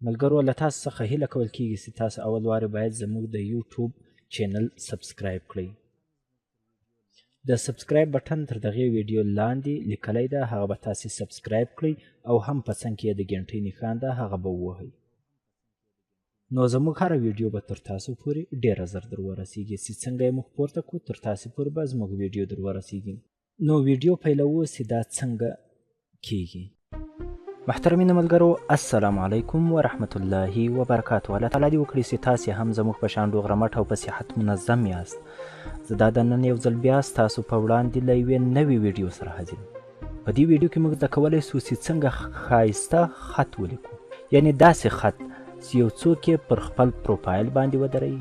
ملګرو له تاسو څخه هیله کول کیږي چې تاسو اول واري باید زموږ د یوټیوب چینل سبسکرایب کړئ. د سبسکرایب بټن تر دغه ویډیو لاندې لیکلی ده، هغه به تاسو سبسکرایب کړئ او هم په څنګ کې د ګنټۍ نښان ده هغه به ووهئ. نو زموږ هره ویډیو به تر تاسو پورې ډیره زر در ورسیږي چې څنګه یې موږ پورته کړو تر تاسو پورې به زموږ ویډیو در ورسیږي. نو ویډیو پیلوو چې دا څنګه کیږي. محترمینو ملګرو، السلام علیکم ورحمت الله وبرکاتو. الله تعالی دې وکړي چې تاسې هم زموږ په شان ډوغ رمټ او په صحت منظم یاست. زه دا د نن یو ځل بیا ستاسو په وړاندې له یوې نوې ویډیو سره حاضر یم. په دې ویډیو کې موږ زده کولی سو چې څنګه ښایسته خط ولیکو، یعنې داسې خط چې یو څوک یې پر خپل پروفایل باندې ودروي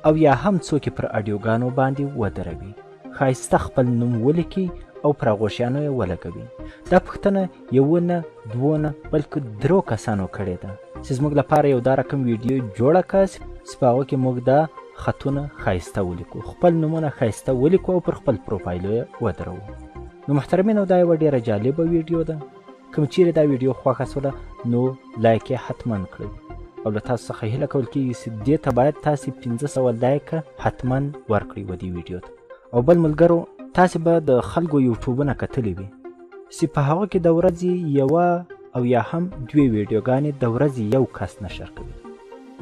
او یا هم څوک یې پر اډیوګانو باندې ودروي، ښایسته خپل نوم ولیکي او پر غوښیانو یې ولګوي. دا پوښتنه یو نه دوو نه بلکې درو کسانو کړې ده چې زموږ لپاره یو دا رقم ویډیو جوړه کړه چې په هغو کې موږ دا خطونه ښایسته ولیکو، خپل نومونه ښایسته ولیکو او پر خپل پروفایلو یې ودروو. نو محترمینو، دا یوه ډېره جالبه ویډیو ده. کوم چیرې دا ویډیو خوښه سوله نو لایک یې حتما کړئ او له تاسو څخه هیله کول کېږي چې دې ته باید تاسې 500 لایکه حتما ورکړئ و دې ویډیو ته. او بل ملګرو، تاسې به د خلکو یوټیوبونه کتلي وي چې په هغه کې د ورځې یوه او یا هم دوې ویډیوګانې د ورځې یو کس نشر کوي.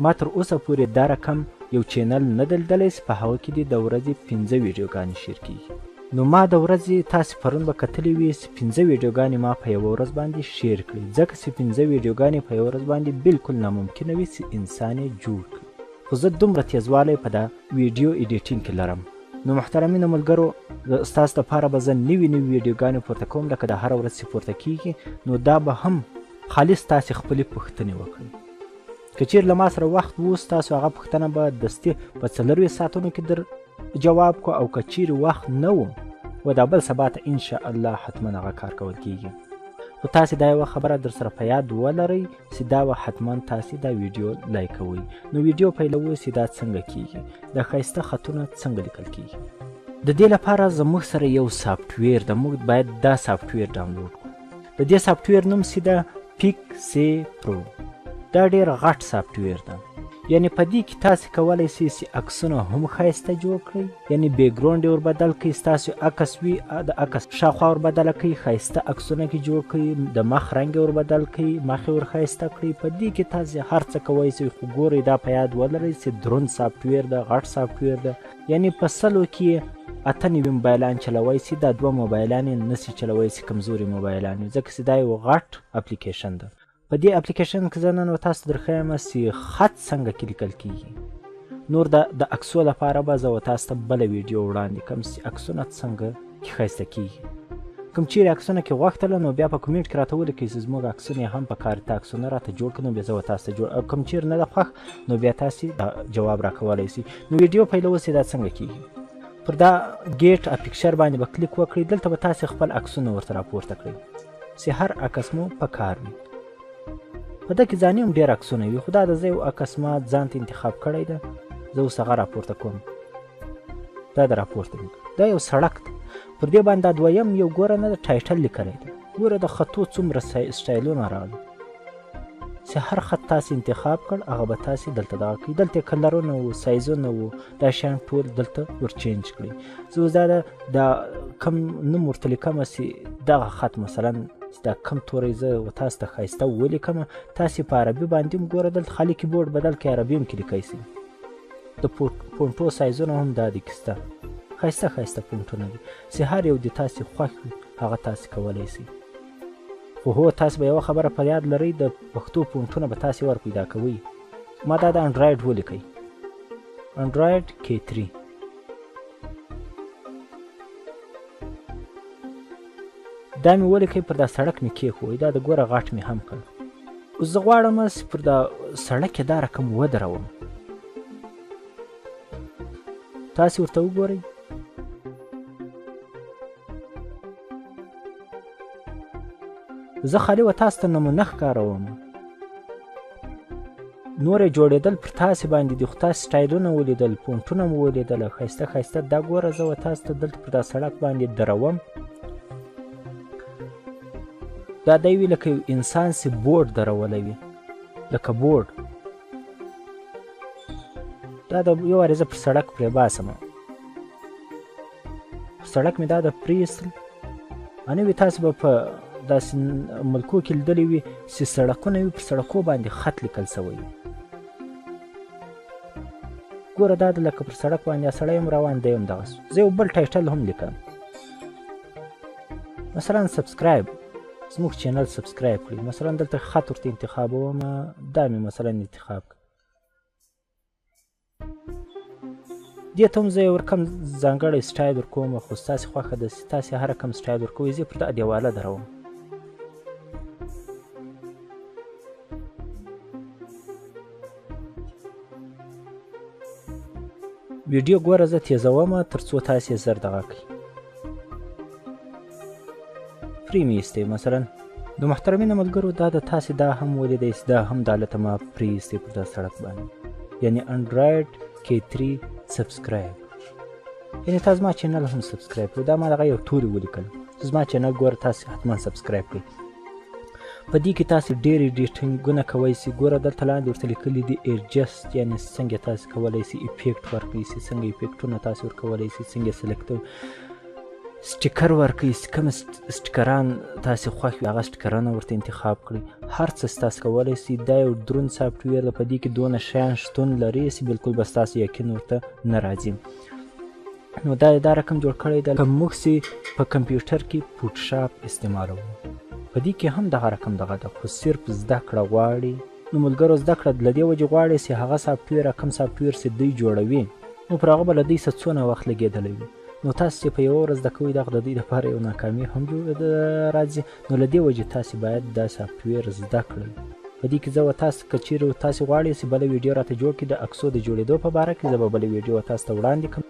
ما تر اوسه پورې دا رقم یو چینل نه دی لیدلی چې په هغه کې دې د ورځې 5 ویډیوګانې شیر کېږي. نو ما د ورځې تاسې پرون به کتلي وي چې 5 ویډیوګانې ما په یوه ورځ باندې شیر کړي، ځکه چې 5 ویډیوګانې په یوه ورځ باندې بالکل ناممکنه وي چې انسان یې جوړ کړي. خو زه دومره تیزوالی په دا ویډیو ایډیټینګ کې لرم. نو محترمینو ملګرو، ستاسو لپاره به زه نوي ویډیوګانې پورته کوم لکه د هره ورځ چې پورته کیږي. نو دا به هم خالص تاسې خپلې پوښتنې وکړئ. که چیرې له ما سره وخت اوس تاسو هغه پوښتنه به دستي په 40 ساعتونو کې در جواب کو، او که چیرې وخت نه و دا بل سبا ته انشاءالله حتما هغه کار کول کیږي. خو تاسې دا یوه خبره در سره په یاد ولرئ چې دا به حتما تاسې دا ویډیو لایکوئ. نو ویډیو پیلوو چې دا څنګه کیږي، دا ښایسته خطونه څنګه لیکل کیږي. د دې لپاره زموږ سره یو سافټویر ده، موږ باید دا سافټویر ډاونلوډ کړو. د دې سافټویر نوم چې ده پیکسي پرو. دا ډېر غټ سافټویر ده، یعنی په دې کې تاسې کولی شئ چې عکسونه هم ښایسته جوړ کړئ، یعنی بیکګراونډ یې وربدل کړئ، ستاسو عکس وي د عکس شاوخوا وربدله کړئ، ښایسته عکسونه کې جوړ کړئ، د مخ رنګ یې وربدل کړئ، مخ یې ورښایسته کړئ. په دې کې تاسې هر څه کوی شئ، خو ګورئ دا په یاد ولرئ چې دروند سافټویر ده، غټ سافټویر ده. یعنی په 100 کې 98 موبایلان چلوی شي، دا 2 موبایلان یې نشي چلوی شي، کمزوري موبایلان وي، ځکه چې دا یو غټ اپلیکیشن ده. په دې اپلیکیشن کې زه نن تاسو ته درښیم چې خط څنګه لیکل کیږي. نور د عکسو لپاره به زه تاسو ته بله ویډیو وړاندې کړم چې عکسونه څنګه ښایسته کیږي. کوم چیرې عکسونه کې غوښتله نو بیا په کومنټ کې راته ولیکئ چې زموږ عکسونه یې هم په کار ته عکسونه راته جوړ کړي، نو بیا زه تاسو ته جوړ. او کوم چیرې نه ده خوښ نو بیا تاسې جواب راکولی شئ. نو ویډیو پیلوو چې دا څنګه کیږي. پر دا ګیټ پکچر باندې به کلیک وکړئ. دلته به تاسې خپل عکسونه ورته راپورته کړئ چې هر عکس مو په کار وي. په ده کې ځاني هم ډېر عکسونه وي، خو دا د زه یو عکس ما ځان ته انتخاب کړی ده، زه اوس هغه راپورته کوم. دا د راپورته مې دا یو سړک ده، پر دې باندې دا دویم یو ګوره نه د ټایټل لیکلی ده. ګوره د خطو څومره سټایلونه راغلي چې هر خط تاسې انتخاب کړ هغه به تاسې دلته دغه کړئ. دلته کلرونه و، سایزونه و، دا شیان ټول دلته ور چینج کړئ. زه اوس دا کم نوم ورته لیکمه چې دغه خط مثلا دا کم توری زه تاسو ته ښایسته ولیکمه. تاسې په عربي باندې هم ګوره دلته خالي کیبورډ بدل کړئ، عربي هم کې لیکئ شئ. د فونټو سایزونه هم دا دي کې شته، ښایسته فونټونه دي چې هر یو د تاسې خوښ وي هغه تاسې کولی شئ. خو هو تاسې به یوه خبره په یاد لرئ، د پښتو فونټونه به تاسې ور پیدا کوئ. ما دا د انډرایډ ولیکئ، انډرایډ K3. دا مې ولیکئ، پر دا سړک مې کېښوئ، دا د ګوره غټ مې هم کړ. اوس زه غواړم چې پر دا سړک یې دا رقم ودروم. تاسې ورته وګورئ. زه خالي و تاسو ته نمونه ښکاروم، نور یې جوړېدل پر تاسې باندې دي، خو تاسې سټایلونه ولیدل، فونټونه مو ولیدله ښایسته. دا ګوره زه و تاسو ته دلته پر دا سړک باندې دروم. دا دی وي لکه یو انسان چې بورډ درولی وي، لکه بورډ دا د یو وارې زه پر سړک پرې باسم پر سړک مې دا د پرې ایستل نه وي تاسې به په داسې ملکو کې لیدلی وي چې سړکونه وي پر سړکو باندې خط لیکل سوی وي ګوره دا د لکه پر سړک باندې سړی هم روان دی هم دغسې زه یو بل ټایټل هم لیکم مثلا سبسکرایب زموږ چینل سبسکرایب کړئ مثلا دلته خط ورته انتخابوم دا مې مثلا انتخاب کړ دې ته هم زه یې ورکم ځانګړی سټایل ورکوم خو ستاسې خوښه ده چې تاسې هر کوم سټایل ورکوئ زه یې پر دغه دیواله دروم ویډیو ګوره زه تیزوم تر څو تاسې زر دغه کړئ پرې مې ایستی مثلا د محترمینو ملګرو دا د تاسې دا هم ولیدئ چې دا هم دا هلته ما پرې ایستی پر دا سړک باندې یعنې انډرایډ K3 سبسکرایب یعنې تا زما چینل هم سبسکرایب کړئ دا ما دغه یو توري ولیکل زما چینل ګوره تاسې حتما سبسکرایب کړئ په دې کې تاسې ډېر ایډیټینګونه کوئ سي ګوره دلته لاندې ورته لیکلي دي ایډجسټ یعنې څنګه تاسې کولی سي افیکټ ورکړئ سي څنګه افیکټونه تاسې ورکولی سي څنګه سلیکټ سټیکر ورکړئ چې کوم سټیکران تاسې خوښ وي هغه سټیکرونه ورته انتخاب کړئ هر څه ستاسې کولی سي دا یو دروند سافټویر ده په دې کې دونه شیان شتون لري چې بلکل به ستاسو یقین ورته نه راځي نو دا رقم جوړ کړی ده که موږ چې په کمپیوټر کې فوټوشاپ استعمالوو په دې کې هم دغه رقم دغه ده خو صرف زده کړه غواړي نو ملګرو زده کړه له دې وجې غواړي چې هغه سافټویر کوم سافټویر چې دوی جوړوي نو پر هغه به له دوی څه څونه وخت لګېدلی وي نو تاسو چې په یوه ورځ زده کوئ دغه د دوی دپاره یو ناکامي هم راځي نو له دې وجې تاسې باید دا سافټویر زده کړئ په دې کې زه به تاسو که چیرې تاسې غواړئ چې بله ویډیو راته جوړ کړي د عکسو د جوړېدو په باره کې زه به بله ویډیو تاسو ته وړاندې کړم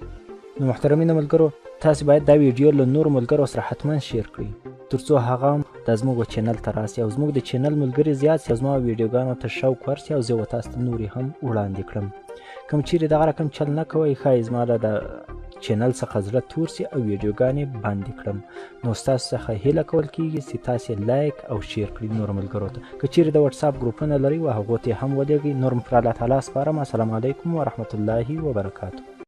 نو محترمینو ملګرو تاسې باید دا ویډیو له نورو ملګرو سره حتما شیر کړئ تر څو هغه هم دا زموږ چینل ته راسي او زموږ د چینل ملګري زیات سي او زما ویډیوګانو ته شوق ورسي او زه به تاسو ته نورې هم وړاندې کړم کوم چیرې دغه رقم چل نه کوئ ښایي زما له د چینل څخه زړه تور سي او ویډیوګانې بندې کړم نو ستاسو څخه هیله کول کیږي چې تاسې لایک او شیر کړئ نورو ملګرو ته که چیرې د وټساپ ګروپونه لرئ و هغو ته یې هم ولېږئ نور مو پر الله تعالی سپارم السلام علیکم ورحمة الله وبرکاته